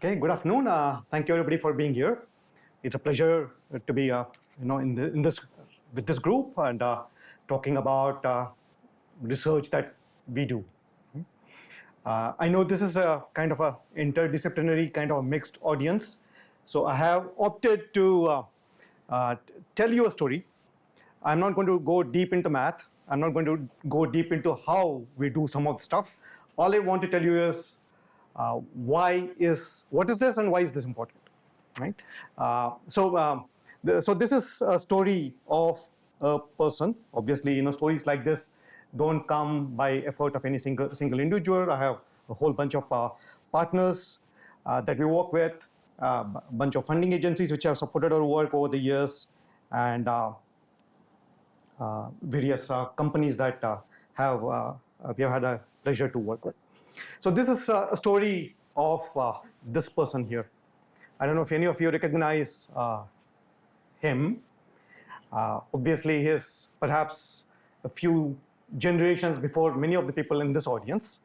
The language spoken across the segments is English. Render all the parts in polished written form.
Okay, good afternoon. Thank you everybody for being here. It's a pleasure to be, in this with this group and talking about research that we do. I know this is a kind of a interdisciplinary kind of mixed audience, so I have opted to tell you a story. I'm not going to go deep into math. I'm not going to go deep into how we do some of the stuff. All I want to tell you is what is this and why is this important, right? So this is a story of a person. Obviously, stories like this don't come by effort of any single individual. I have a whole bunch of partners that we work with, a bunch of funding agencies which have supported our work over the years, and various companies that we have had a pleasure to work with. So this is a story of this person here. I don't know if any of you recognize him. Obviously, he's perhaps a few generations before many of the people in this audience.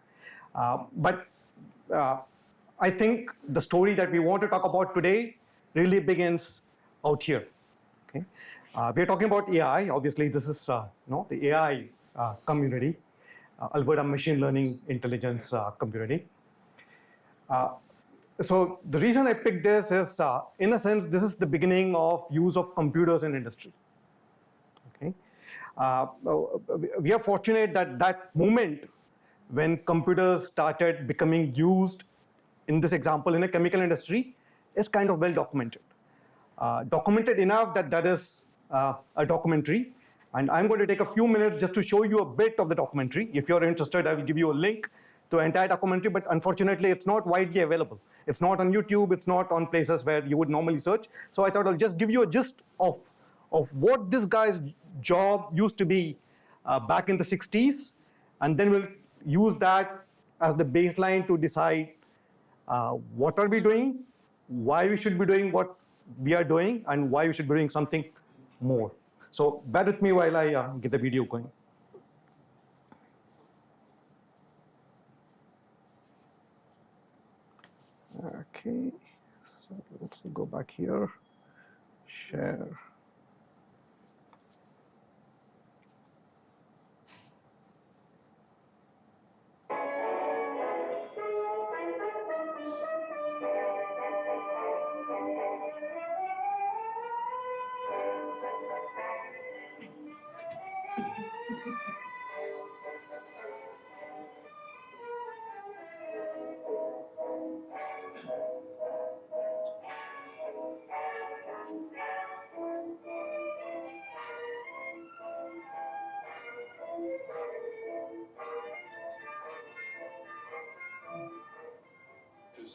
But I think the story that we want to talk about today really begins out here. Okay? We're talking about AI. Obviously, this is the AI community. Alberta Machine Learning Intelligence community. So the reason I picked this is, in a sense, this is the beginning of use of computers in industry. Okay, we are fortunate that moment when computers started becoming used, in this example, in a chemical industry, is kind of well documented. Documented enough that is a documentary. And I'm going to take a few minutes just to show you a bit of the documentary. If you're interested, I will give you a link to the entire documentary, but unfortunately, it's not widely available. It's not on YouTube. It's not on places where you would normally search. So I thought I'll just give you a gist of what this guy's job used to be back in the 60s, and then we'll use that as the baseline to decide what are we doing, why we should be doing what we are doing, and why we should be doing something more. So bear with me while I get the video going. Okay, so let's go back here, share.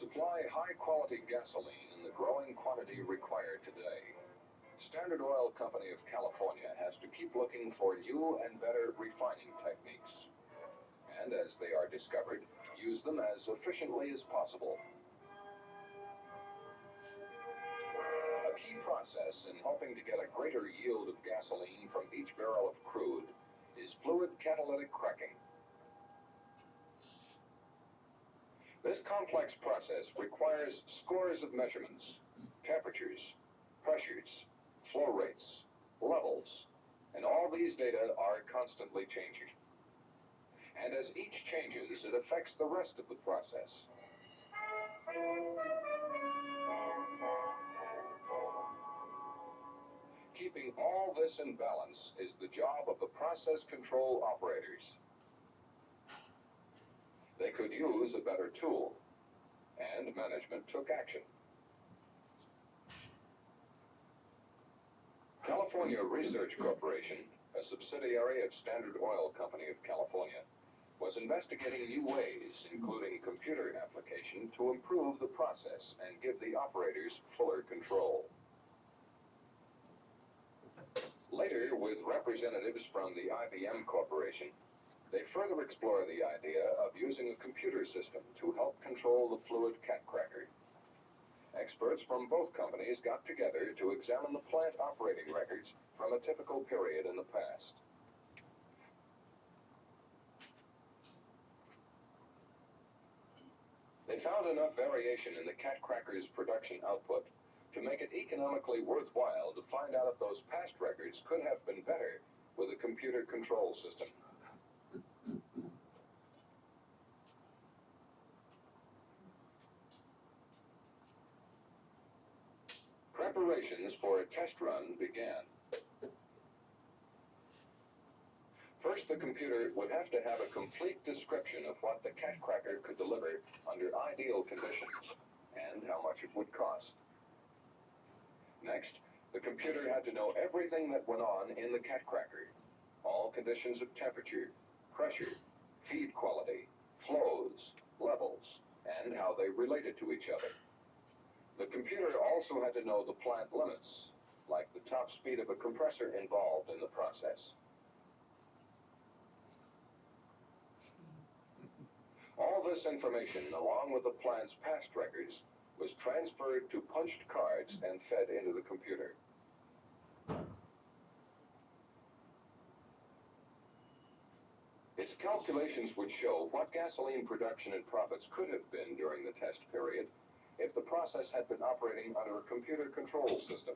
Supply high-quality gasoline in the growing quantity required today. Standard Oil Company of California has to keep looking for new and better refining techniques. And as they are discovered, use them as efficiently as possible. A key process in helping to get a greater yield of gasoline from each barrel of crude is fluid catalytic cracking. This complex process requires scores of measurements, temperatures, pressures, flow rates, levels, and all these data are constantly changing. And as each changes, it affects the rest of the process. Keeping all this in balance is the job of the process control operators. They could use a better tool, and management took action. California Research Corporation, a subsidiary of Standard Oil Company of California, was investigating new ways, including computer application, to improve the process and give the operators fuller control. Later, with representatives from the IBM Corporation, they further explore the idea of using a computer system to help control the fluid cat cracker. Experts from both companies got together to examine the plant operating records from a typical period in the past. They found enough variation in the cat cracker's production output to make it economically worthwhile to find out if those past records could have been better with a computer control system. Preparations for a test run began. First, the computer would have to have a complete description of what the cat cracker could deliver under ideal conditions and how much it would cost. Next, the computer had to know everything that went on in the cat cracker, all conditions of temperature, pressure, feed quality, flows, levels, and how they related to each other. The computer also had to know the plant limits, like the top speed of a compressor involved in the process. All this information, along with the plant's past records, was transferred to punched cards and fed into the computer. Its calculations would show what gasoline production and profits could have been during the test period if the process had been operating under a computer control system.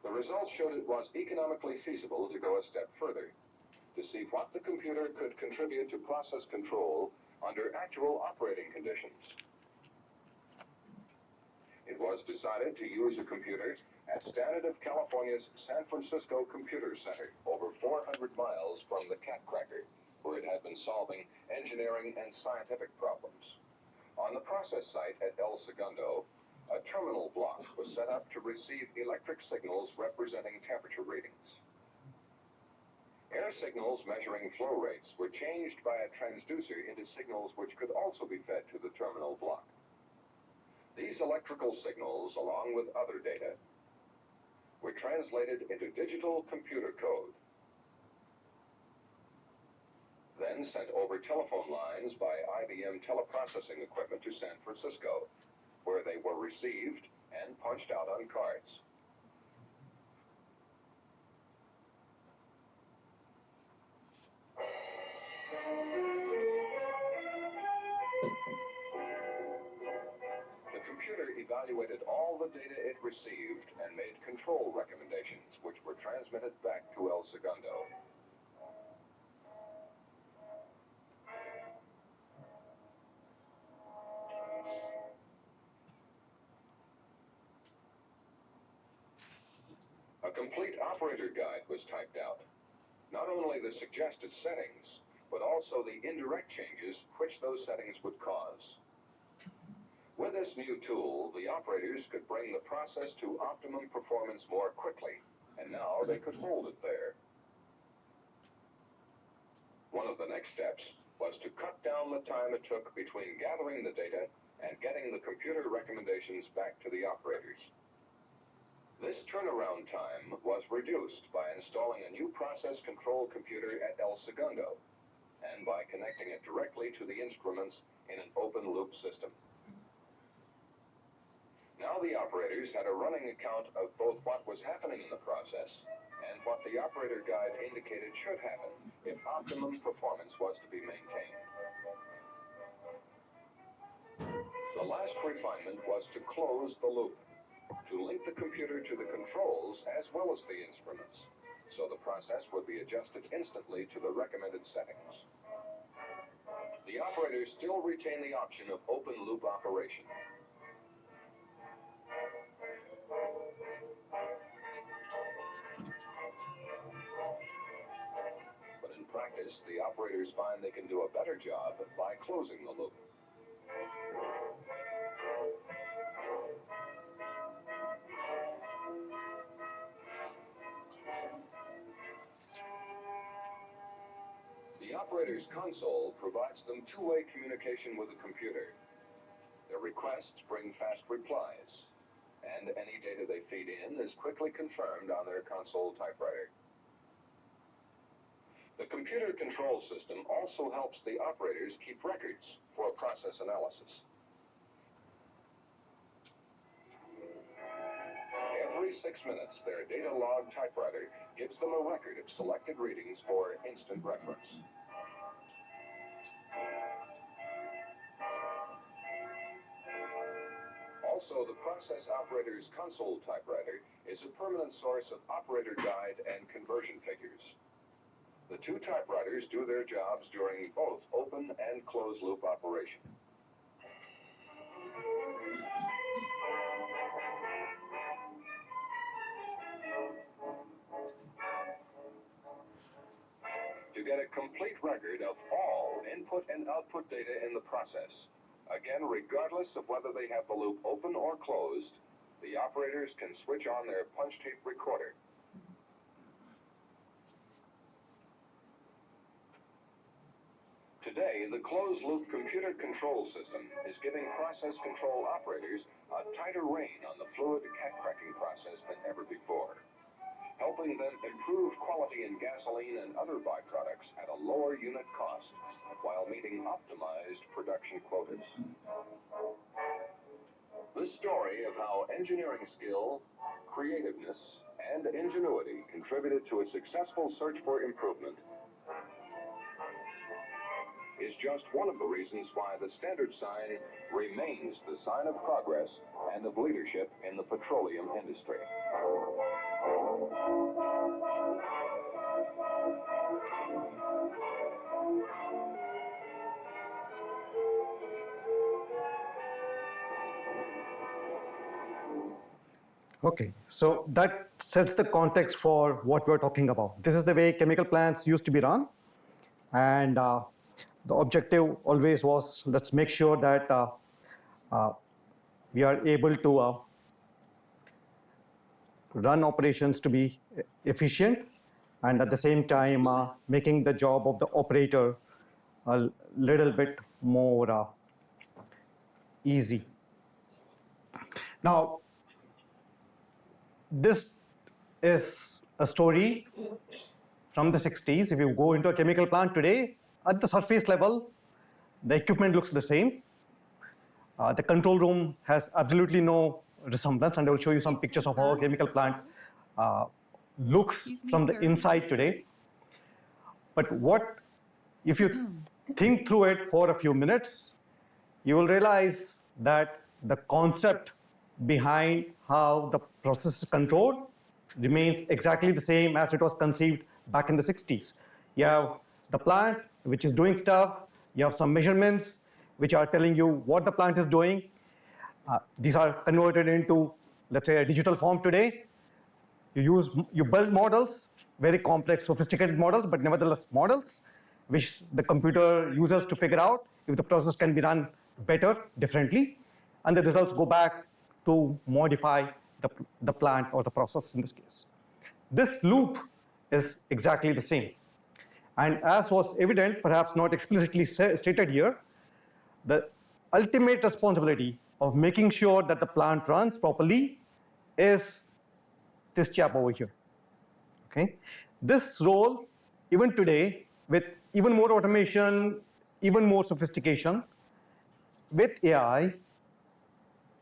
The results showed it was economically feasible to go a step further, to see what the computer could contribute to process control under actual operating conditions. It was decided to use a computer at Standard of California's San Francisco Computer Center, over 400 miles from the cat cracker, where it had been solving engineering and scientific problems. On the process site at El Segundo, a terminal block was set up to receive electric signals representing temperature readings. Air signals measuring flow rates were changed by a transducer into signals which could also be fed to the terminal block. These electrical signals, along with other data, were translated into digital computer code, then sent over telephone lines by IBM teleprocessing equipment to San Francisco, where they were received and punched out on cards. The computer evaluated all the data it received and made control recommendations, which were transmitted back to El Segundo. A complete operator guide was typed out. Not only the suggested settings, but also the indirect changes which those settings would cause. With this new tool, the operators could bring the process to optimum performance more quickly, and now they could hold it there. One of the next steps was to cut down the time it took between gathering the data and getting the computer recommendations back to the operators. This turnaround time was reduced by installing a new process control computer at El Segundo and by connecting it directly to the instruments in an open-loop system. Now the operators had a running account of both what was happening in the process and what the operator guide indicated should happen if optimum performance was to be maintained. The last refinement was to close the loop, to link the computer to the controls as well as the instruments, so the process would be adjusted instantly to the recommended settings. The operators still retain the option of open-loop operation. But in practice, the operators find they can do a better job by closing the loop. The operator's console provides them two-way communication with the computer. Their requests bring fast replies, and any data they feed in is quickly confirmed on their console typewriter. The computer control system also helps the operators keep records for process analysis. Every 6 minutes, their data log typewriter gives them a record of selected readings for instant reference. Also, the process operator's console typewriter is a permanent source of operator guide and conversion figures. The two typewriters do their jobs during both open and closed loop operation. To get a complete record of all input and output data in the process, again, regardless of whether they have the loop open or closed, the operators can switch on their punch tape recorder. Today, the closed-loop computer control system is giving process control operators a tighter rein on the fluid cat cracking process than ever before, helping them improve quality in gasoline and other byproducts at a lower unit cost while meeting optimized production quotas. The story of how engineering skill, creativeness, and ingenuity contributed to a successful search for improvement is just one of the reasons why the standard sign remains the sign of progress and of leadership in the petroleum industry. Okay, so that sets the context for what we're talking about. This is the way chemical plants used to be run, and the objective always was, let's make sure that we are able to run operations to be efficient, and at the same time making the job of the operator a little bit more easy. Now, this is a story from the 60s. If you go into a chemical plant today, at the surface level, the equipment looks the same. The control room has absolutely no resemblance, and I will show you some pictures of how a chemical plant looks from the inside today. But if you think through it for a few minutes, you will realize that the concept behind how the process is controlled remains exactly the same as it was conceived back in the 60s. You have the plant, which is doing stuff. You have some measurements, which are telling you what the plant is doing. These are converted into, let's say, a digital form today. You build models, very complex, sophisticated models, but nevertheless models, which the computer uses to figure out if the process can be run better, differently, and the results go back to modify the plant or the process in this case. This loop is exactly the same. And as was evident, perhaps not explicitly stated here, the ultimate responsibility of making sure that the plant runs properly is this chap over here. Okay? This role, even today, with even more automation, even more sophistication, with AI,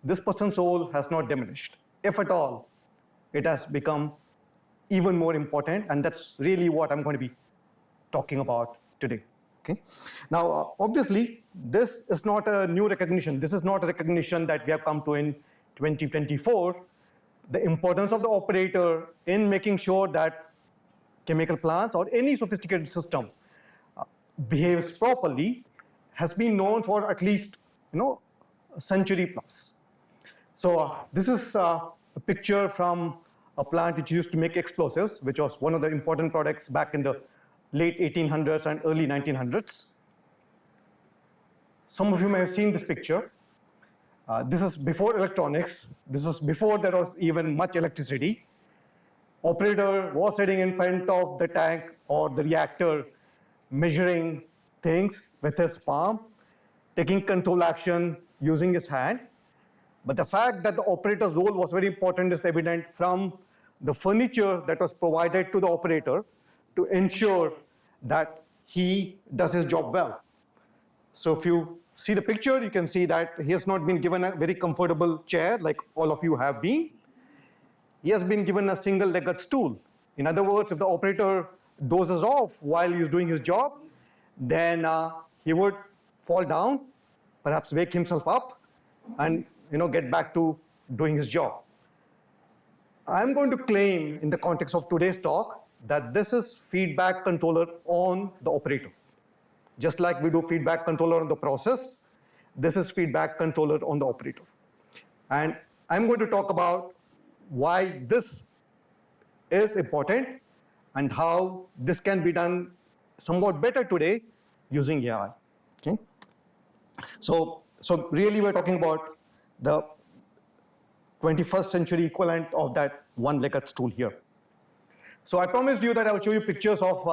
this person's role has not diminished. If at all, it has become even more important, and that's really what I'm going to be talking about today. Okay? Now, obviously, this is not a new recognition. This is not a recognition that we have come to in 2024. The importance of the operator in making sure that chemical plants or any sophisticated system behaves properly has been known for at least a century plus. So this is a picture from a plant which used to make explosives, which was one of the important products back in the late 1800s and early 1900s. Some of you may have seen this picture. This is before electronics. This is before there was even much electricity. Operator was sitting in front of the tank or the reactor, measuring things with his palm, taking control action using his hand. But the fact that the operator's role was very important is evident from the furniture that was provided to the operator to ensure that he does his job well. So if you see the picture, you can see that he has not been given a very comfortable chair like all of you have been. He has been given a single-legged stool. In other words, if the operator dozes off while he's doing his job, then he would fall down, perhaps wake himself up, and get back to doing his job. I'm going to claim in the context of today's talk that this is feedback controller on the operator. Just like we do feedback controller on the process, this is feedback controller on the operator. And I'm going to talk about why this is important and how this can be done somewhat better today using AI. Okay? So really we're talking about the 21st century equivalent of that one-legged stool here. So I promised you that I will show you pictures of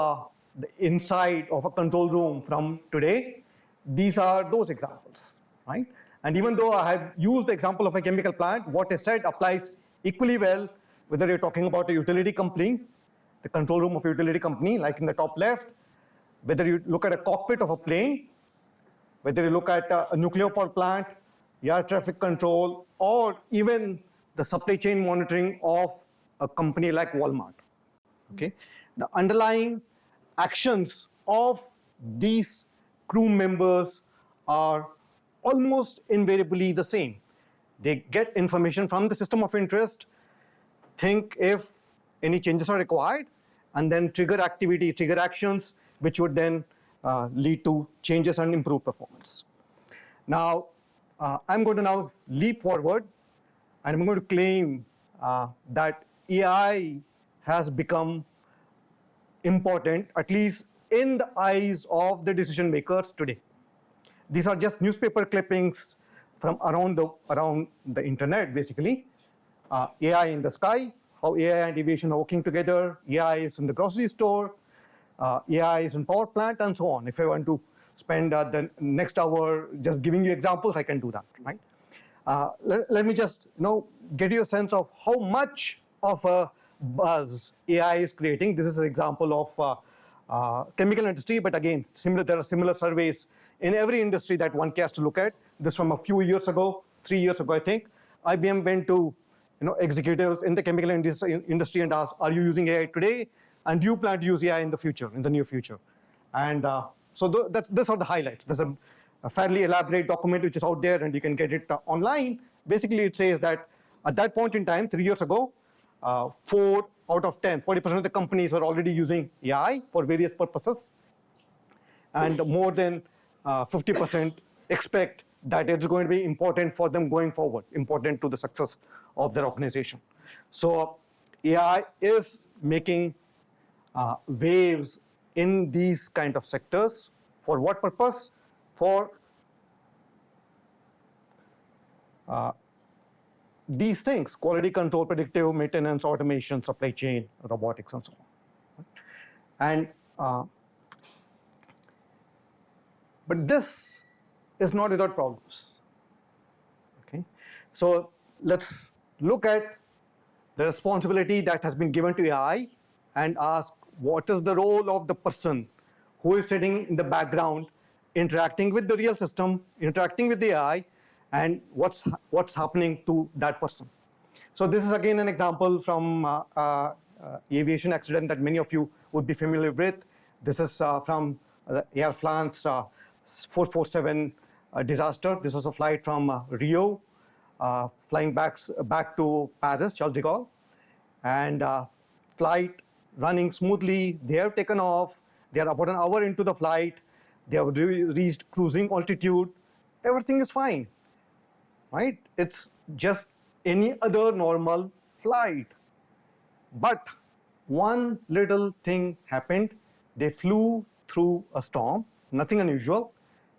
the inside of a control room from today. These are those examples, right? And even though I have used the example of a chemical plant, what is said applies equally well whether you're talking about a utility company, the control room of a utility company, like in the top left, whether you look at a cockpit of a plane, whether you look at a nuclear power plant, air traffic control, or even the supply chain monitoring of a company like Walmart. Okay? The underlying actions of these crew members are almost invariably the same. They get information from the system of interest, think if any changes are required, and then trigger activity, trigger actions, which would then lead to changes and improved performance. Now, I'm going to now leap forward, and I'm going to claim that AI has become important, at least in the eyes of the decision makers today. These are just newspaper clippings from around the internet, basically. AI in the sky, how AI and aviation are working together. AI is in the grocery store. AI is in power plant, and so on. If I want to spend the next hour just giving you examples, I can do that, right? Let me just get you a sense of how much of a buzz AI is creating. This is an example of chemical industry, but again, there are similar surveys in every industry that one has to look at. This from a few years ago, 3 years ago, I think. IBM went to executives in the chemical industry and asked, are you using AI today? And do you plan to use AI in the near future? And so these are the highlights. There's a fairly elaborate document which is out there, and you can get it online. Basically, it says that at that point in time, 3 years ago, 4 out of 10, 40% of the companies were already using AI for various purposes. And more than 50% expect that it's going to be important for them going forward, important to the success of their organization. So AI is making waves in these kind of sectors. For what purpose? For these things: quality control, predictive maintenance, automation, supply chain, robotics, and so on. And but this is not without problems. Okay, so let's look at the responsibility that has been given to AI and ask, what is the role of the person who is sitting in the background, interacting with the real system, interacting with the AI, and what's happening to that person. So this is again an example from aviation accident that many of you would be familiar with. This is from Air France 447 disaster. This was a flight from Rio, flying back to Paris, Charles de Gaulle, and flight running smoothly. They have taken off. They are about an hour into the flight. They have reached cruising altitude. Everything is fine, right? It's just any other normal flight. But one little thing happened. They flew through a storm, nothing unusual,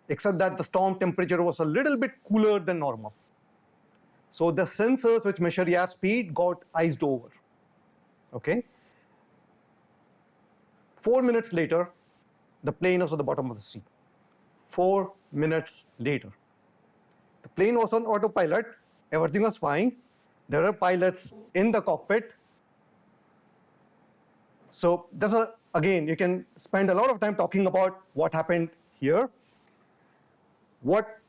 except that the storm temperature was a little bit cooler than normal. So the sensors which measure air speed got iced over. Okay? 4 minutes later, the plane was at the bottom of the sea. 4 minutes later. The plane was on autopilot. Everything was fine. There were pilots in the cockpit. So again, you can spend a lot of time talking about what happened here. What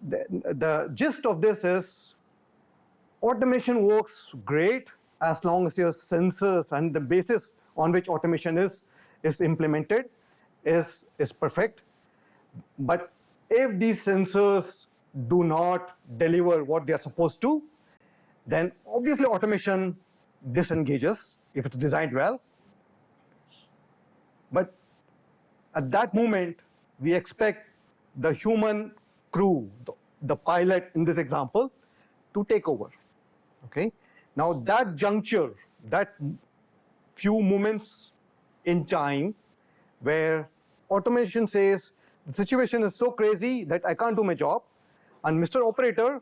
the gist of this is, automation works great as long as your sensors and the basis on which automation is implemented is perfect. But if these sensors do not deliver what they are supposed to, then obviously automation disengages if it's designed well. But at that moment, we expect the human crew, the pilot in this example, to take over. Okay? Now that juncture, that few moments in time where automation says, the situation is so crazy that I can't do my job, and Mr. Operator,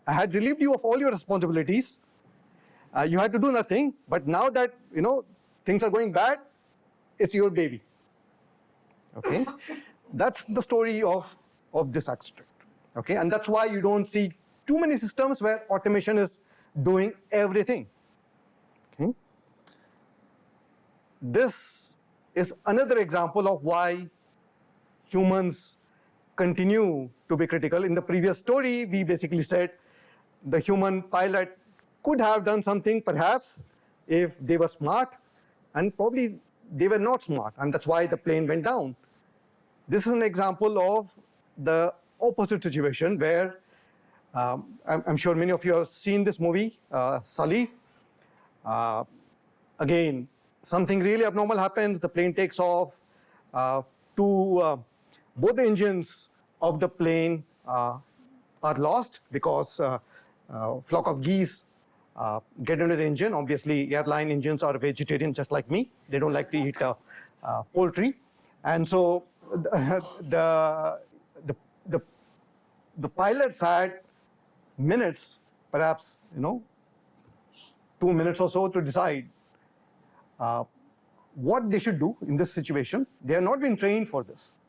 I had relieved you of all your responsibilities. You had to do nothing, but now that things are going bad, it's your baby. Okay, that's the story of this accident. Okay, and that's why you don't see too many systems where automation is doing everything. Okay, this is another example of why humans continue to be critical. In the previous story, we basically said the human pilot could have done something perhaps if they were smart, and probably they were not smart, and that's why the plane went down. This is an example of the opposite situation where I'm sure many of you have seen this movie, Sully. Again, something really abnormal happens. The plane takes off. Both the engines of the plane are lost because flock of geese get into the engine. Obviously, airline engines are vegetarian, just like me. They don't like to eat poultry, and so the pilots had minutes, perhaps 2 minutes or so, to decide what they should do in this situation. They have not been trained for this,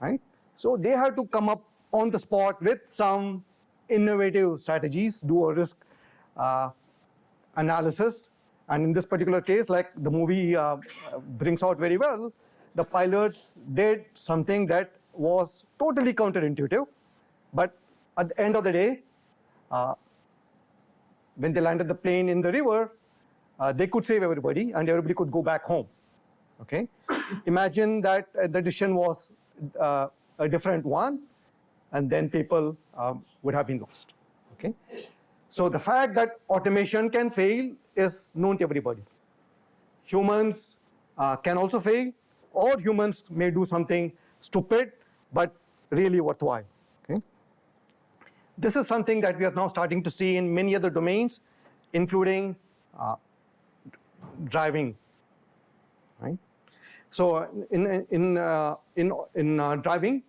right? So they have to come up on the spot with some innovative strategies, do a risk analysis. And in this particular case, like the movie brings out very well, the pilots did something that was totally counterintuitive. But at the end of the day, when they landed the plane in the river, they could save everybody and everybody could go back home. Okay? Imagine that the decision was a different one, and then people would have been lost. Okay? So the fact that automation can fail is known to everybody. Humans can also fail, or humans may do something stupid but really worthwhile. Okay? This is something that we are now starting to see in many other domains, including driving. Right? So in driving,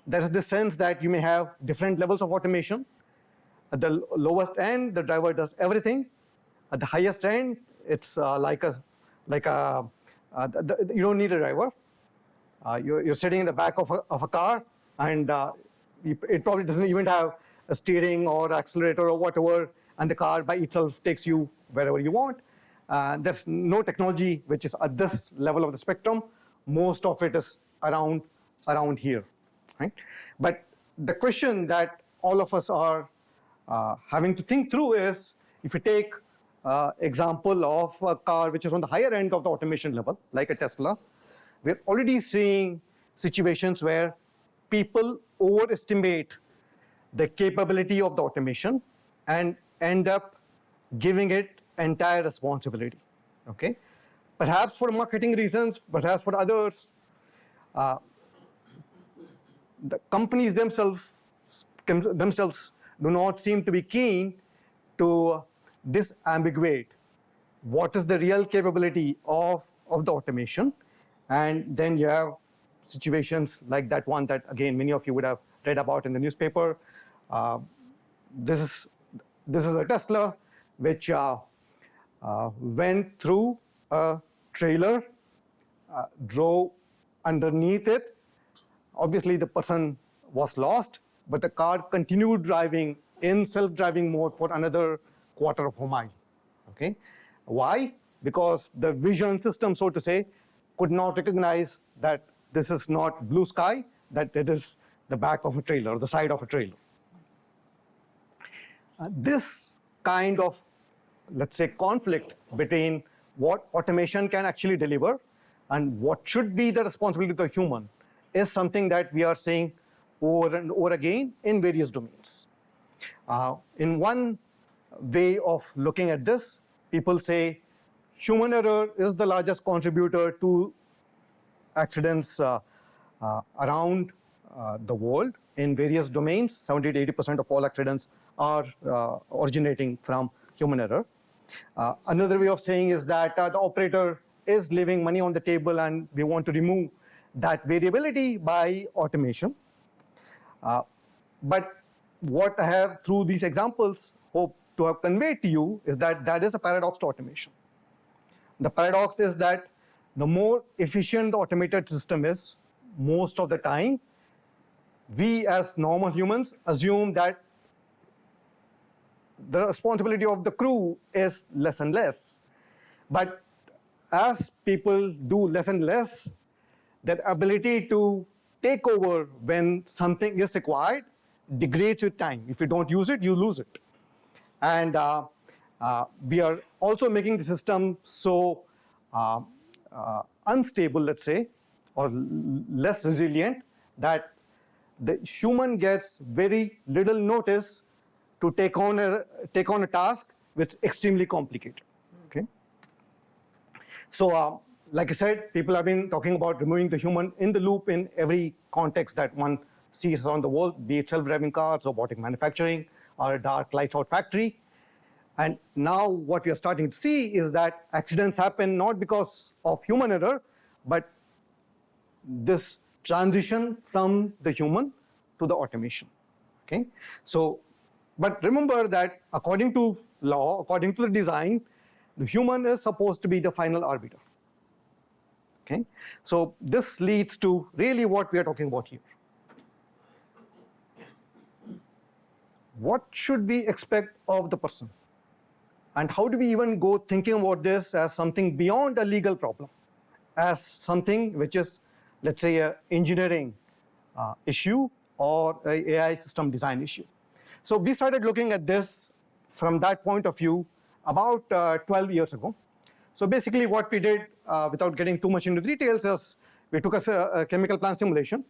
there is this sense that you may have different levels of automation. At the lowest end, the driver does everything. At the highest end, it's you don't need a driver. You're sitting in the back of a car, and it probably doesn't even have a steering or accelerator or whatever, and the car by itself takes you wherever you want. There's no technology which is at this level of the spectrum. Most of it is around here, right? But the question that all of us are having to think through is, if you take example of a car which is on the higher end of the automation level, like a Tesla, we're already seeing situations where people overestimate the capability of the automation and end up giving it entire responsibility. Okay? Perhaps for marketing reasons, perhaps for others, the companies themselves do not seem to be keen to disambiguate what is the real capability of the automation. And then you have situations like that one that, again, many of you would have read about in the newspaper. This is a Tesla which went through a trailer, drove underneath it. Obviously, the person was lost, but the car continued driving in self-driving mode for another quarter of a mile. Okay? Why? Because the vision system, so to say, could not recognize that this is not blue sky, that it is the back of a trailer, the side of a trailer. This kind of, let's say, conflict between what automation can actually deliver and what should be the responsibility of the human is something that we are seeing over and over again in various domains. In one way of looking at this, people say human error is the largest contributor to accidents around the world in various domains. 70 to 80% of all accidents are originating from human error. Another way of saying is that the operator is leaving money on the table, and we want to remove that variability by automation. But what I have, through these examples, hope to have conveyed to you is that that is a paradox to automation. The paradox is that the more efficient the automated system is, most of the time, we as normal humans assume that the responsibility of the crew is less and less. But as people do less and less, their ability to take over when something is required degrades with time. If you don't use it, you lose it. And we are also making the system so unstable, let's say, or less resilient, that the human gets very little notice to take on a task which is extremely complicated. Okay. So, like I said, people have been talking about removing the human in the loop in every context that one sees around the world, be it self-driving cars, robotic manufacturing, or a dark lights-out factory. And now what we are starting to see is that accidents happen not because of human error, but this transition from the human to the automation. Okay. So, but remember that according to law, according to the design, the human is supposed to be the final arbiter. Okay. So this leads to really what we are talking about here. What should we expect of the person? And how do we even go thinking about this as something beyond a legal problem, as something which is, let's say, an engineering issue or an AI system design issue? So we started looking at this from that point of view about 12 years ago. So basically what we did, without getting too much into details, is we took a chemical plant simulation,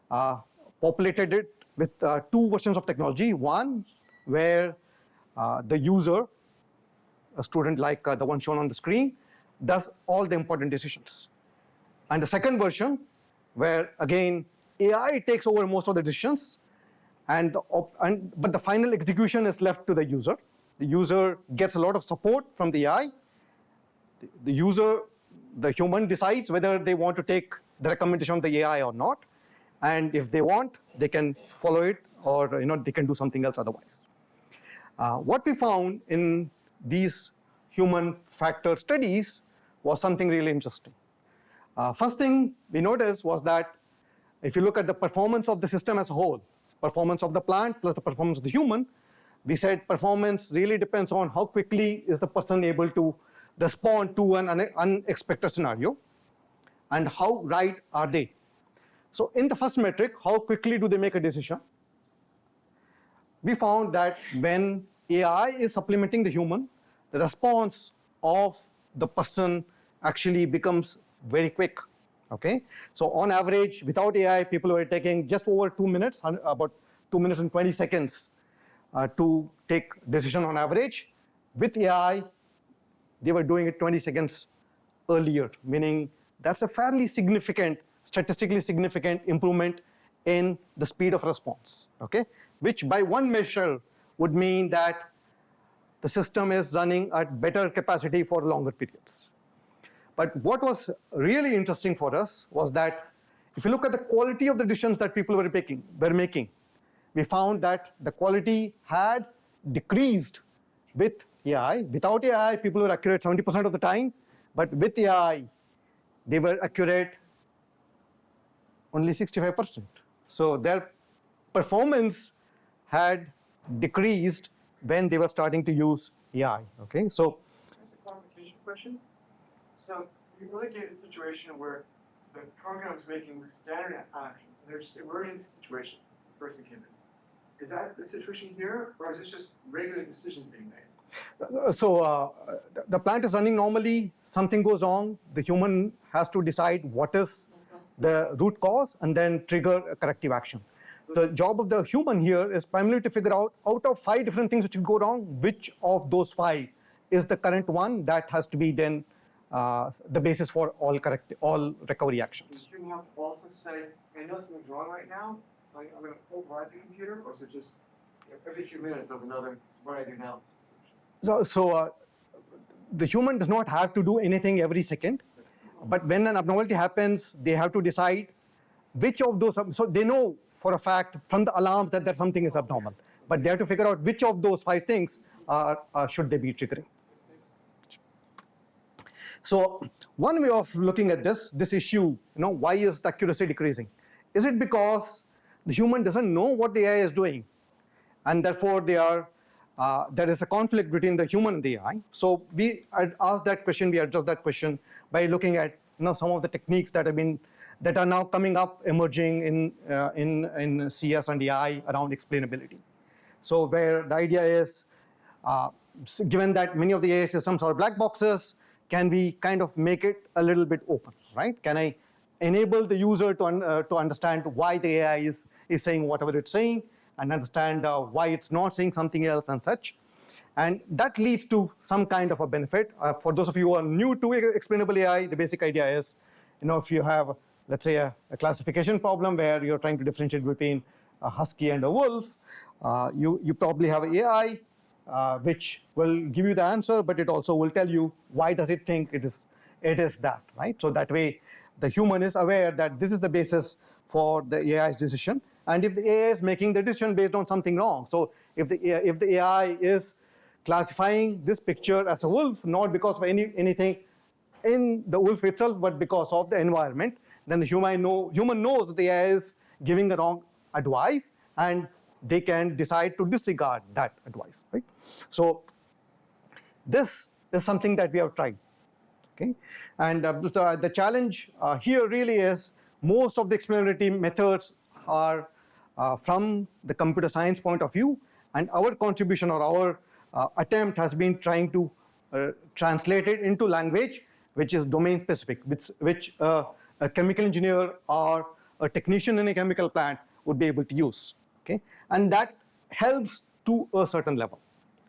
populated it with two versions of technology. One where the user, a student like the one shown on the screen, does all the important decisions. And the second version where, again, AI takes over most of the decisions, but the final execution is left to the user. The user gets a lot of support from the AI. The user, the human, decides whether they want to take the recommendation of the AI or not. And if they want, they can follow it, or they can do something else otherwise. What we found in these human factor studies was something really interesting. First thing we noticed was that if you look at the performance of the system as a whole, performance of the plant plus the performance of the human, we said performance really depends on how quickly is the person able to respond to an unexpected scenario, and how right are they. So in the first metric, how quickly do they make a decision, we found that when AI is supplementing the human, the response of the person actually becomes very quick. Okay, so on average, without AI, people were taking just over 2 minutes, about 2 minutes and 20 seconds to take decision on average. With AI, they were doing it 20 seconds earlier, meaning that's a fairly significant, statistically significant improvement in the speed of response, okay? Which by one measure would mean that the system is running at better capacity for longer periods. But what was really interesting for us was that if you look at the quality of the decisions that people were making, we found that the quality had decreased with AI. Without AI, people were accurate 70% of the time, but with AI, they were accurate only 65%. So their performance had decreased when they were starting to use AI, okay? So, just a clarification question. So you really get a situation where the program is making standard actions. We're in this situation, the person came in. Is that the situation here, or is this just regular decisions being made? So the plant is running normally, something goes wrong, the human has to decide what is the root cause and then trigger a corrective action. The job of the human here is primarily to figure out of 5 different things which could go wrong, which of those 5 is the current one that has to be then the basis for all recovery actions. You have to also say, I know something's wrong right now, I'm going to override the computer, or is it just every few minutes of another, what I do now? So the human does not have to do anything every second, but when an abnormality happens, they have to decide which of those, so they know for a fact from the alarms that something is abnormal, but they have to figure out which of those 5 things should they be triggering. So one way of looking at this issue, why is the accuracy decreasing? Is it because the human doesn't know what the AI is doing, and therefore there is a conflict between the human and the AI? So we asked that question, we addressed that question by looking at some of the techniques that are now coming up, emerging in CS and AI around explainability. So where the idea is, given that many of the AI systems are black boxes, can we kind of make it a little bit open, right? Can I enable the user to understand why the AI is saying whatever it's saying, and understand why it's not saying something else and such? And that leads to some kind of a benefit. For those of you who are new to explainable AI, the basic idea is, if you have, let's say, a classification problem where you're trying to differentiate between a husky and a wolf, you probably have an AI which will give you the answer, but it also will tell you why does it think it is that, right? So that way, the human is aware that this is the basis for the AI's decision, and if the AI is making the decision based on something wrong, so if the AI is classifying this picture as a wolf, not because of anything in the wolf itself, but because of the environment, then the human knows that the AI is giving a wrong advice, and they can decide to disregard that advice, right? So this is something that we have tried, okay? And the challenge here really is most of the explainability methods are from the computer science point of view, and our contribution or our attempt has been trying to translate it into language which is domain specific, which a chemical engineer or a technician in a chemical plant would be able to use, okay? And that helps to a certain level,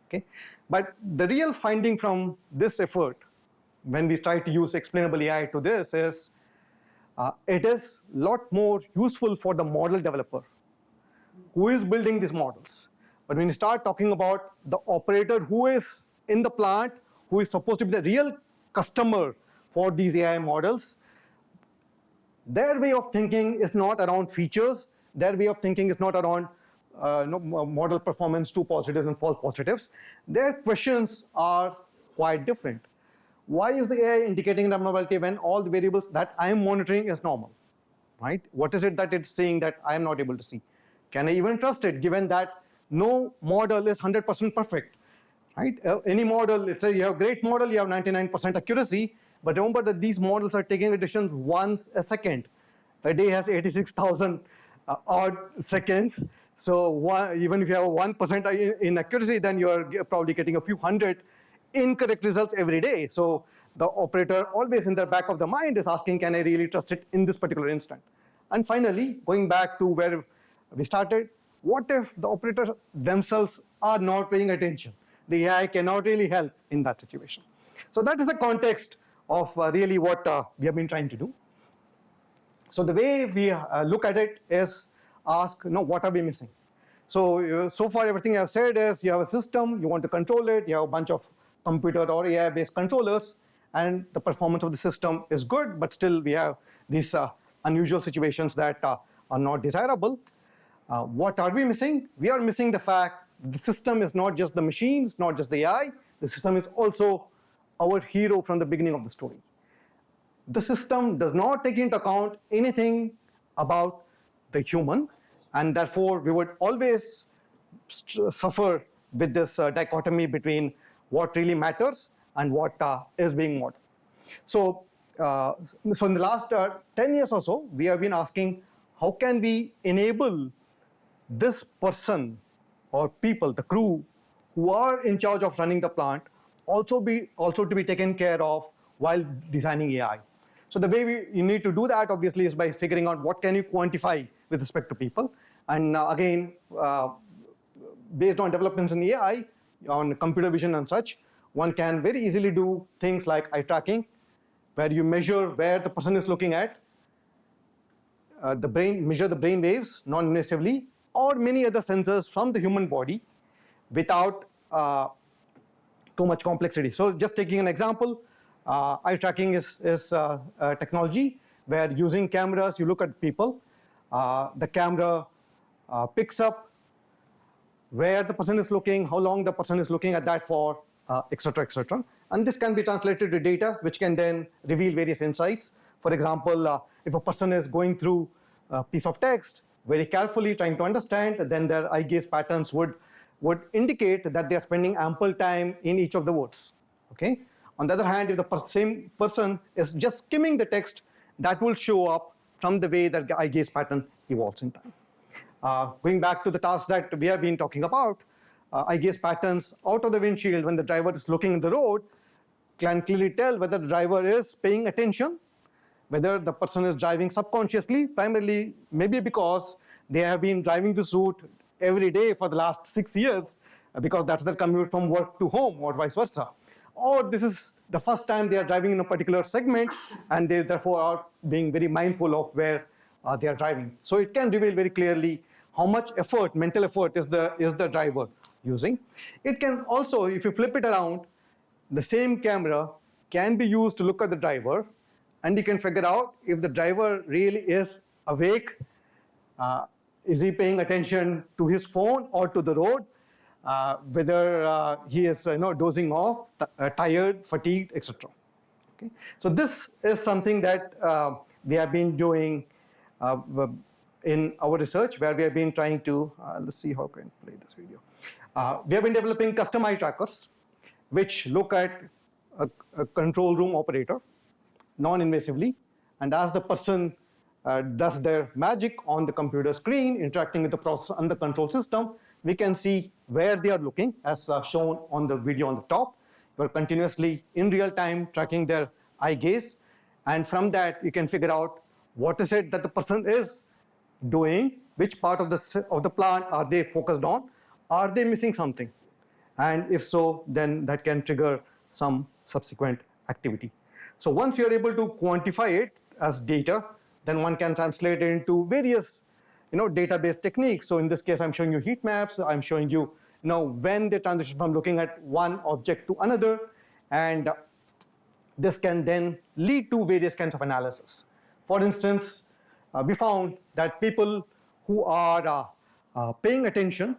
okay? But the real finding from this effort, when we try to use explainable AI to this, is it is a lot more useful for the model developer who is building these models. But when you start talking about the operator who is in the plant, who is supposed to be the real customer for these AI models, their way of thinking is not around features. Their way of thinking is not around model performance, true positives and false positives. Their questions are quite different. Why is the AI indicating an abnormality when all the variables that I am monitoring is normal, right? What is it that it's saying that I am not able to see? Can I even trust it, given that no model is 100% perfect, right? Any model, let's say you have a great model, you have 99% accuracy, but remember that these models are taking decisions once a second. A day has 86,000 odd seconds. So even if you have 1% inaccuracy, then you're probably getting a few hundred incorrect results every day. So the operator always in the back of the mind is asking, can I really trust it in this particular instant? And finally, going back to where we started, what if the operators themselves are not paying attention? The AI cannot really help in that situation. So that is the context of really what we have been trying to do. So the way we look at it is ask, what are we missing? So far everything I've said is you have a system, you want to control it, you have a bunch of computer or AI-based controllers, and the performance of the system is good, but still we have these unusual situations that are not desirable. What are we missing? We are missing the fact the system is not just the machines, not just the AI. The system is also our hero from the beginning of the story. The system does not take into account anything about the human, and therefore we would always suffer with this dichotomy between what really matters and what is being modeled. So in the last 10 years or so, we have been asking, how can we enable this person or people, the crew, who are in charge of running the plant, also to be taken care of while designing AI. So the way you need to do that, obviously, is by figuring out what can you quantify with respect to people. And again, based on developments in AI, on computer vision and such, one can very easily do things like eye tracking, where you measure where the person is looking at, measure the brain waves non-invasively, or many other sensors from the human body without too much complexity. So just taking an example, eye tracking is a technology where using cameras, you look at people, the camera picks up where the person is looking, how long the person is looking at that for, etc., etc. And this can be translated to data, which can then reveal various insights. For example, if a person is going through a piece of text very carefully, trying to understand, then their eye gaze patterns would indicate that they are spending ample time in each of the words. Okay. On the other hand, if the same person is just skimming the text, that will show up from the way that the eye gaze pattern evolves in time. Going back to the task that we have been talking about, eye gaze patterns out of the windshield when the driver is looking at the road can clearly tell whether the driver is paying attention, whether the person is driving subconsciously, primarily maybe because they have been driving this route every day for the last 6 years, because that's their commute from work to home or vice versa. Or this is the first time they are driving in a particular segment and they therefore are being very mindful of where they are driving. So it can reveal very clearly how much effort, mental effort is the driver using. It can also, if you flip it around, the same camera can be used to look at the driver, and you can figure out if the driver really is awake, is he paying attention to his phone or to the road, whether he is dozing off, tired, fatigued, etc. Okay? So this is something that we have been doing in our research, where we have been trying to, let's see how I can play this video. We have been developing custom eye trackers, which look at a control room operator non-invasively, and as the person does their magic on the computer screen, interacting with the processor and the control system, we can see where they are looking, as shown on the video on the top. We're continuously, in real time, tracking their eye gaze, and from that, you can figure out what is it that the person is doing, which part of the plant are they focused on, are they missing something? And if so, then that can trigger some subsequent activity. So once you're able to quantify it as data, then one can translate it into various database techniques. So in this case, I'm showing you heat maps. I'm showing you when they transition from looking at one object to another. And this can then lead to various kinds of analysis. For instance, we found that people who are paying attention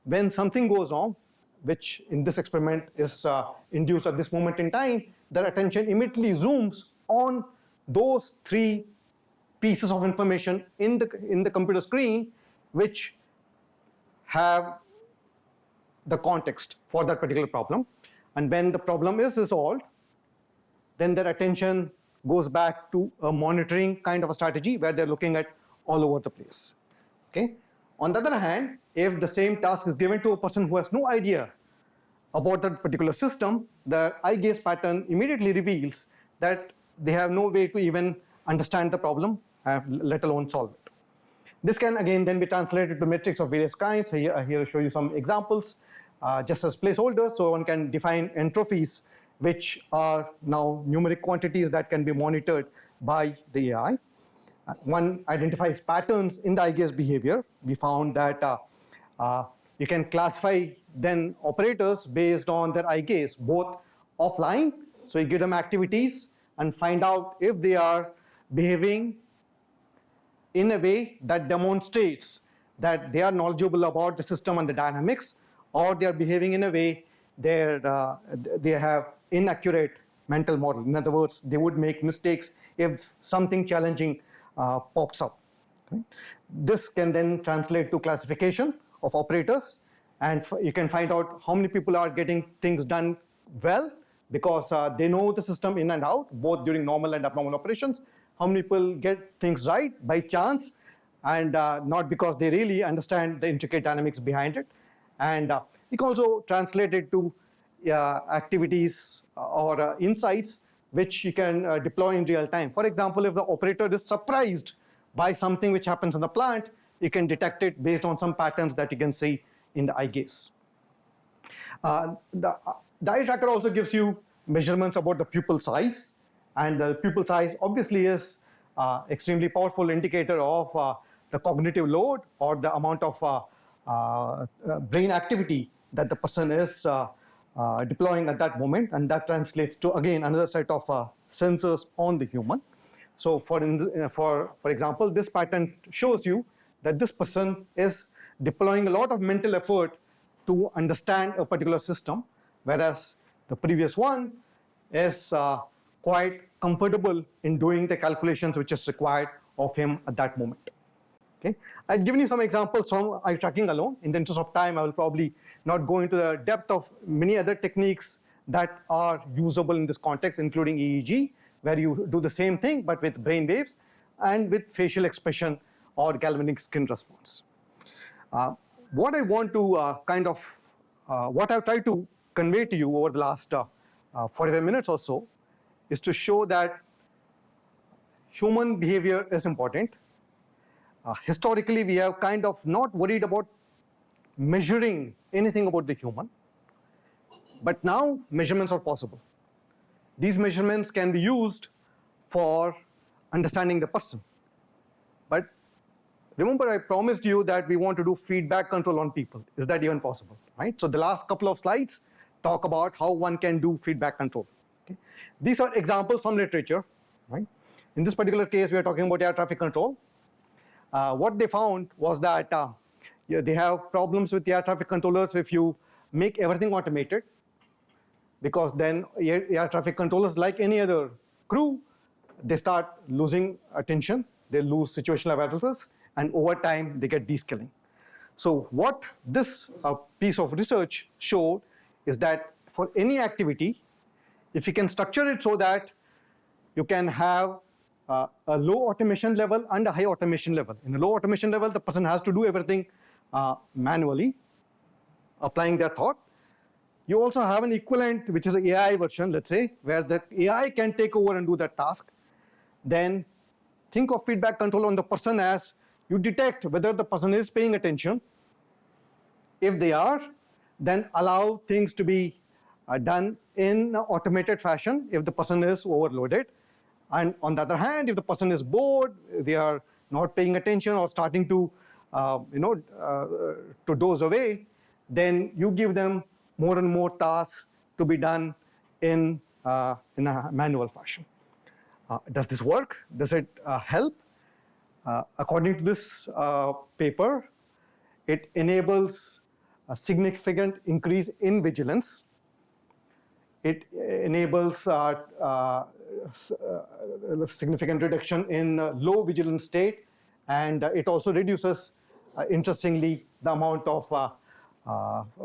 when something goes wrong, which in this experiment is induced at this moment in time, their attention immediately zooms on those 3 pieces of information in the computer screen, which have the context for that particular problem. And when the problem is resolved, then their attention goes back to a monitoring kind of a strategy where they're looking at all over the place. Okay? On the other hand, if the same task is given to a person who has no idea about that particular system, the eye gaze pattern immediately reveals that they have no way to even understand the problem, let alone solve it. This can again then be translated to metrics of various kinds. Here I show you some examples just as placeholders. So one can define entrophies, which are now numeric quantities that can be monitored by the AI. One identifies patterns in the eye gaze behavior. We found that you can classify then operators based on their eye gaze, both offline, so you give them activities and find out if they are behaving in a way that demonstrates that they are knowledgeable about the system and the dynamics, or they are behaving in a way that they have inaccurate mental model. In other words, they would make mistakes if something challenging pops up. Okay? This can then translate to classification of operators, and you can find out how many people are getting things done well because they know the system in and out, both during normal and abnormal operations. How many people get things right by chance and not because they really understand the intricate dynamics behind it. And you can also translate it to activities or insights which you can deploy in real time. For example, if the operator is surprised by something which happens in the plant, you can detect it based on some patterns that you can see in the eye gaze. The eye tracker also gives you measurements about the pupil size, and the pupil size obviously is extremely powerful indicator of the cognitive load or the amount of brain activity that the person is deploying at that moment, and that translates to, again, another set of sensors on the human. So for example, this pattern shows you that this person is deploying a lot of mental effort to understand a particular system, whereas the previous one is quite comfortable in doing the calculations which is required of him at that moment. Okay, I've given you some examples from eye tracking alone. In the interest of time, I will probably not go into the depth of many other techniques that are usable in this context, including EEG, where you do the same thing but with brain waves and with facial expression or galvanic skin response. What I want to what I've tried to convey to you over the last 45 minutes or so is to show that human behavior is important. Historically, we have kind of not worried about measuring anything about the human, but now measurements are possible. These measurements can be used for understanding the person. But remember, I promised you that we want to do feedback control on people. Is that even possible, right? So the last couple of slides talk about how one can do feedback control. Okay? These are examples from literature, right? In this particular case, we are talking about air traffic control. What they found was that they have problems with the air traffic controllers if you make everything automated, because then air traffic controllers, like any other crew, they start losing attention, they lose situational awarenesses, and over time they get de-skilling. So what this piece of research showed is that for any activity, if you can structure it so that you can have a low automation level and a high automation level. In a low automation level, the person has to do everything manually, applying their thought. You also have an equivalent, which is an AI version, let's say, where the AI can take over and do that task. Then think of feedback control on the person as you detect whether the person is paying attention. If they are, then allow things to be done in an automated fashion if the person is overloaded. And on the other hand, if the person is bored, they are not paying attention or starting to doze away, then you give them more and more tasks to be done in a manual fashion. Does this work? Does it help? According to this paper, it enables a significant increase in vigilance. It enables significant reduction in low vigilance state, and it also reduces, interestingly, the amount of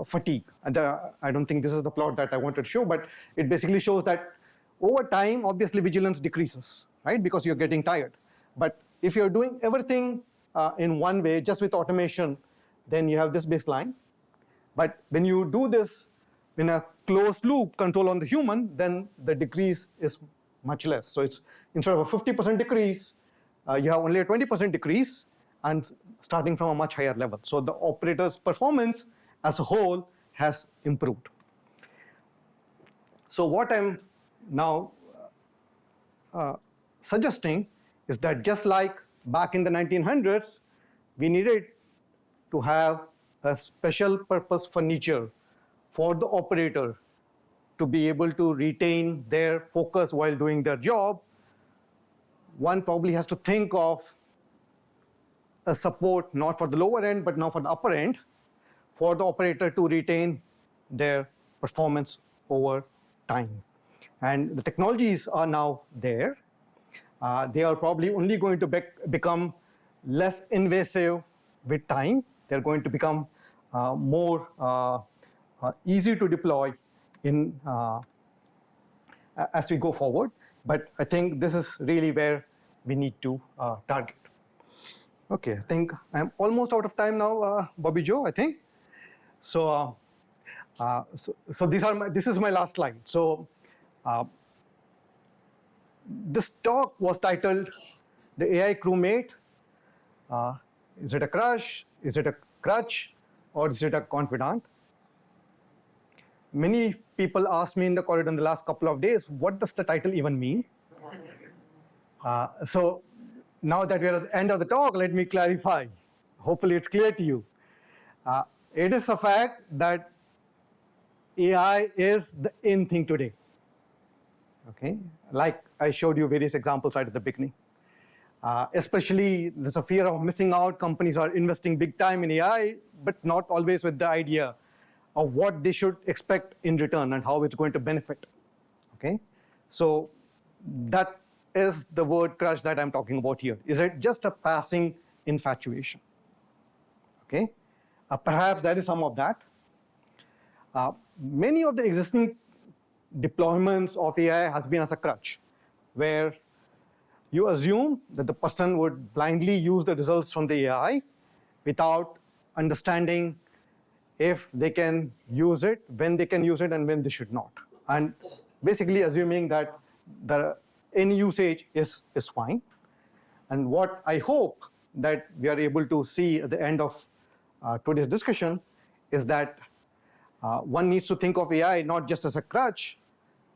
fatigue. And I don't think this is the plot that I wanted to show, but it basically shows that over time, obviously, vigilance decreases, right? Because you're getting tired. But if you're doing everything in one way, just with automation, then you have this baseline. But when you do this in a closed loop control on the human, then the decrease is much less. So it's instead of a 50% decrease, you have only a 20% decrease, and starting from a much higher level. So the operator's performance as a whole has improved. So what I'm now suggesting is that just like back in the 1900s, we needed to have a special purpose furniture for the operator to be able to retain their focus while doing their job. One probably has to think of a support not for the lower end, but now for the upper end, for the operator to retain their performance over time. And the technologies are now there. They are probably only going to become less invasive with time. They're going to become more easy to deploy in as we go forward. But I think this is really where we need to target. Okay, I think I'm almost out of time now, Bobby Joe, I think. So, this is my last slide. So, this talk was titled "The AI Crewmate." Is it a Crutch? Is it a Crutch? Or is it a Confidant? Many people asked me in the corridor in the last couple of days, what does the title even mean? So now that we're at the end of the talk, let me clarify. Hopefully it's clear to you. It is a fact that AI is the in thing today. Okay, like I showed you various examples right at the beginning. Especially there's a fear of missing out. Companies are investing big time in AI, but not always with the idea of what they should expect in return and how it's going to benefit. Okay, so that is the word Crutch that I'm talking about here. Is it just a passing infatuation? Okay, perhaps that is some of that. Many of the existing deployments of AI has been as a Crutch, where you assume that the person would blindly use the results from the AI without understanding if they can use it, when they can use it, and when they should not. And basically assuming that the in usage is fine. And what I hope that we are able to see at the end of today's discussion is that one needs to think of AI not just as a Crutch,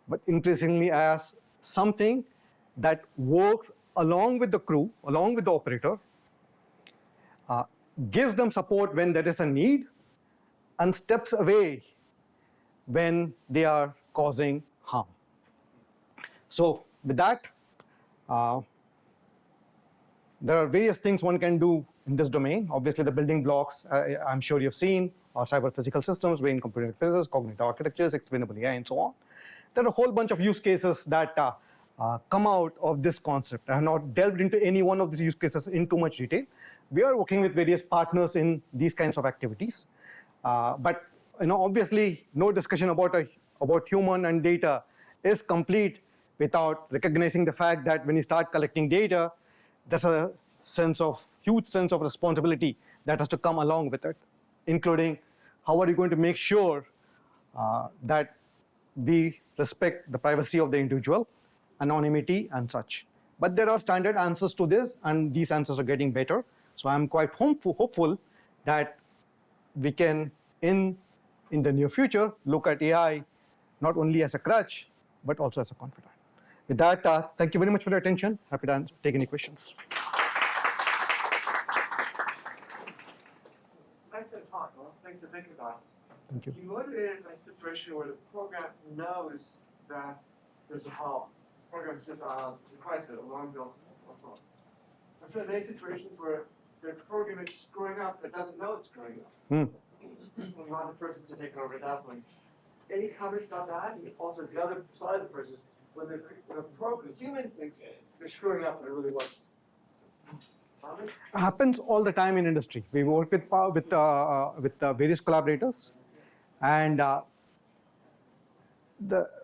but increasingly as something that works along with the crew, along with the operator, gives them support when there is a need, and steps away when they are causing harm. So with that, there are various things one can do in this domain. Obviously, the building blocks, I'm sure you've seen, are cyber-physical systems, brain computer interfaces, cognitive architectures, explainable AI, and so on. There are a whole bunch of use cases that come out of this concept. I have not delved into any one of these use cases in too much detail. We are working with various partners in these kinds of activities. But obviously, no discussion about human and data is complete without recognizing the fact that when you start collecting data, there's a huge sense of responsibility that has to come along with it, including how are you going to make sure that we respect the privacy of the individual, anonymity, and such. But there are standard answers to this, and these answers are getting better. So I'm quite hopeful that we can, in the near future, look at AI not only as a Crutch, but also as a Confidant. With that, thank you very much for your attention. Happy to take any questions. Thanks for the talk. Lots of things to think about. Thank you. You motivated in a situation where the program knows that there's a problem. The program says, it's a crisis, alarm bells. I'm sure there are situations where the program is screwing up but doesn't know it's screwing up. You want the person to take over at that point. Any comments about that? And also the other side of the person, when the program, human thinks they're screwing up and it really wasn't. Comments? Happens all the time in industry. We work with various collaborators, and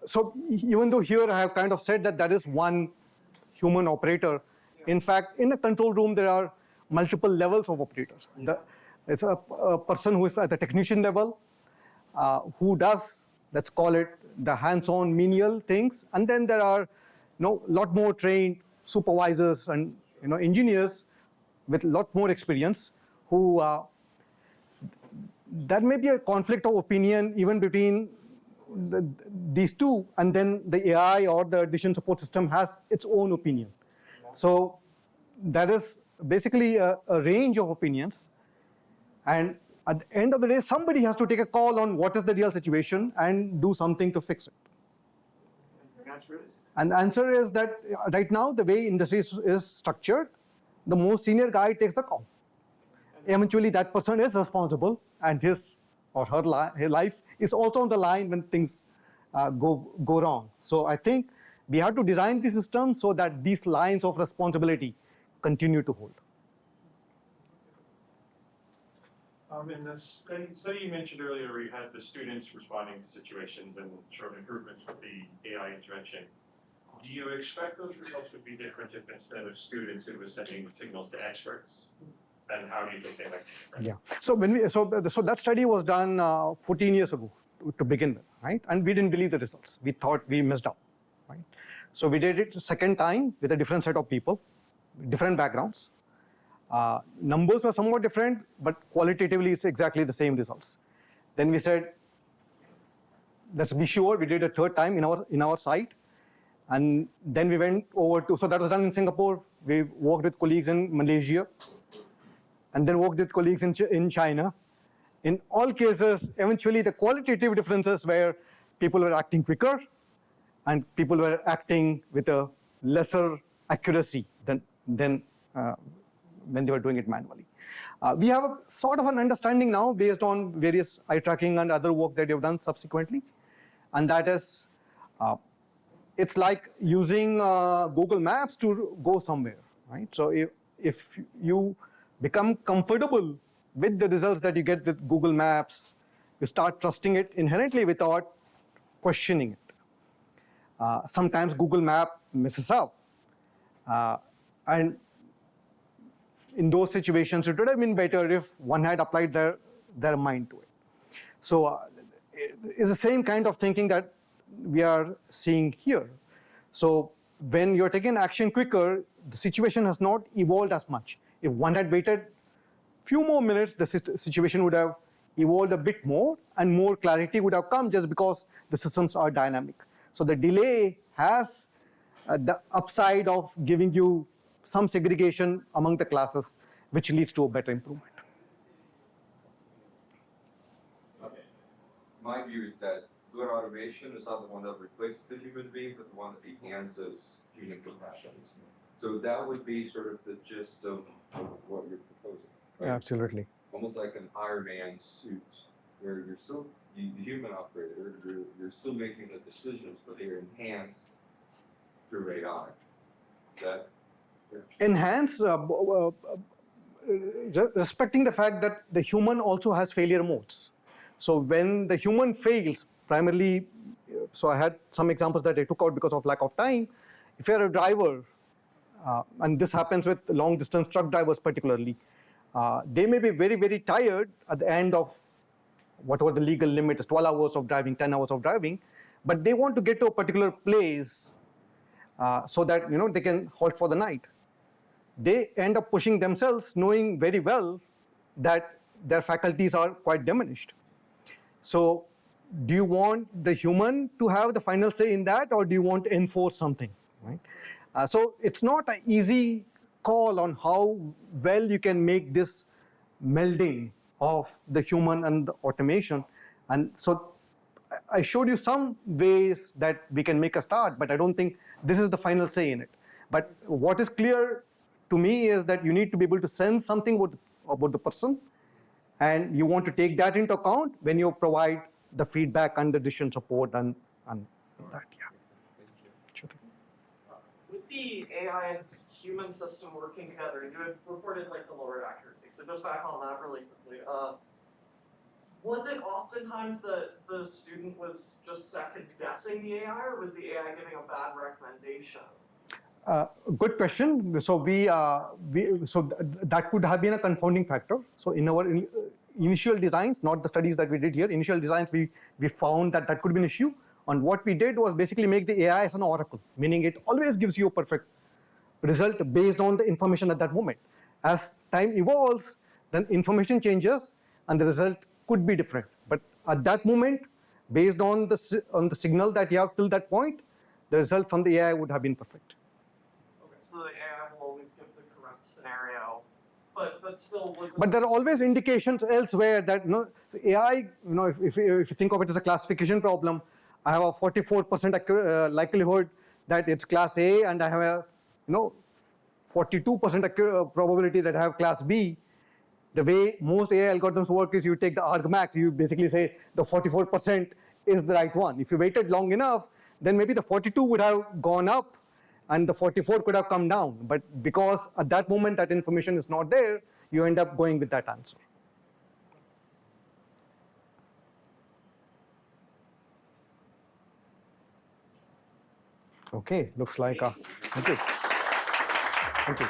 so even though here I have kind of said that that is one human operator, in fact, in a control room there are multiple levels of operators. It's a person who is at the technician level, who does, let's call it, the hands-on menial things, and then there are lot more trained supervisors and engineers with a lot more experience who that may be a conflict of opinion even between these two, and then the AI or the decision support system has its own opinion. So that is basically a range of opinions, and at the end of the day, somebody has to take a call on what is the real situation and do something to fix it. The answer is? And the answer is that right now, the way industry is structured, the most senior guy takes the call. Eventually, that person is responsible, and his or her life is also on the line when things go wrong. So I think we have to design the system so that these lines of responsibility continue to hold. In the study you mentioned earlier, where you had the students responding to situations and showed improvements with the AI intervention, do you expect those results would be different if instead of students it was sending signals to experts? And how do you think they might be different? Yeah. So that study was done 14 years ago to begin with, right? And we didn't believe the results. We thought we messed up, right? So we did it a second time with a different set of people, different backgrounds. Numbers were somewhat different, but qualitatively it's exactly the same results. Then we said, let's be sure. We did a third time in our site, and then we went over to. So that was done in Singapore. We worked with colleagues in Malaysia, and then worked with colleagues in China. In all cases, eventually the qualitative differences were people were acting quicker, and people were acting with a lesser accuracy than when they were doing it manually. We have a sort of an understanding now based on various eye tracking and other work that you've done subsequently, and that is, it's like using Google Maps to go somewhere, right? So if you become comfortable with the results that you get with Google Maps, you start trusting it inherently without questioning it. Sometimes Google Map messes up, and in those situations, it would have been better if one had applied their mind to it. So it's the same kind of thinking that we are seeing here. So when you're taking action quicker, the situation has not evolved as much. If one had waited a few more minutes, the situation would have evolved a bit more, and more clarity would have come just because the systems are dynamic. So the delay has the upside of giving you some segregation among the classes, which leads to a better improvement. Okay. My view is that good automation is not the one that replaces the human being, but the one that enhances human professions. So that would be sort of the gist of what you're proposing. Right? Absolutely. Almost like an Iron Man suit, where you're still the human operator, you're still making the decisions, but they're enhanced through AI. That Enhance, respecting the fact that the human also has failure modes. So when the human fails, primarily, so I had some examples that I took out because of lack of time. If you're a driver, and this happens with long distance truck drivers particularly, they may be very, very tired at the end of whatever the legal limit is, 12 hours of driving, 10 hours of driving, but they want to get to a particular place so that they can halt for the night. They end up pushing themselves, knowing very well that their faculties are quite diminished. So do you want the human to have the final say in that, or do you want to enforce something, right? So it's not an easy call on how well you can make this melding of the human and the automation. And so I showed you some ways that we can make a start, but I don't think this is the final say in it. But what is clear to me is that you need to be able to sense something about the person, and you want to take that into account when you provide the feedback and the decision support and that, yeah. Sure. With the AI and human system working together, you had reported like the lower accuracy. So just back on that really quickly. Was it oftentimes that the student was just second guessing the AI, or was the AI giving a bad recommendation? Good question. So that could have been a confounding factor. So in our initial designs, not the studies that we did here, initial designs, we found that could be an issue. And what we did was basically make the AI as an oracle, meaning it always gives you a perfect result based on the information at that moment. As time evolves, then information changes and the result could be different. But at that moment, based on the signal that you have till that point, the result from the AI would have been perfect. So the AI will always give the correct scenario, but still wasn't. But there are always indications elsewhere that AI, if you think of it as a classification problem, I have a 44% likelihood that it's class A, and I have a 42% probability that I have class B. The way most AI algorithms work is you take the argmax, you basically say the 44% is the right one. If you waited long enough, then maybe the 42 would have gone up and the 44 could have come down. But because at that moment that information is not there, you end up going with that answer. Okay, looks like thank you. Thank you.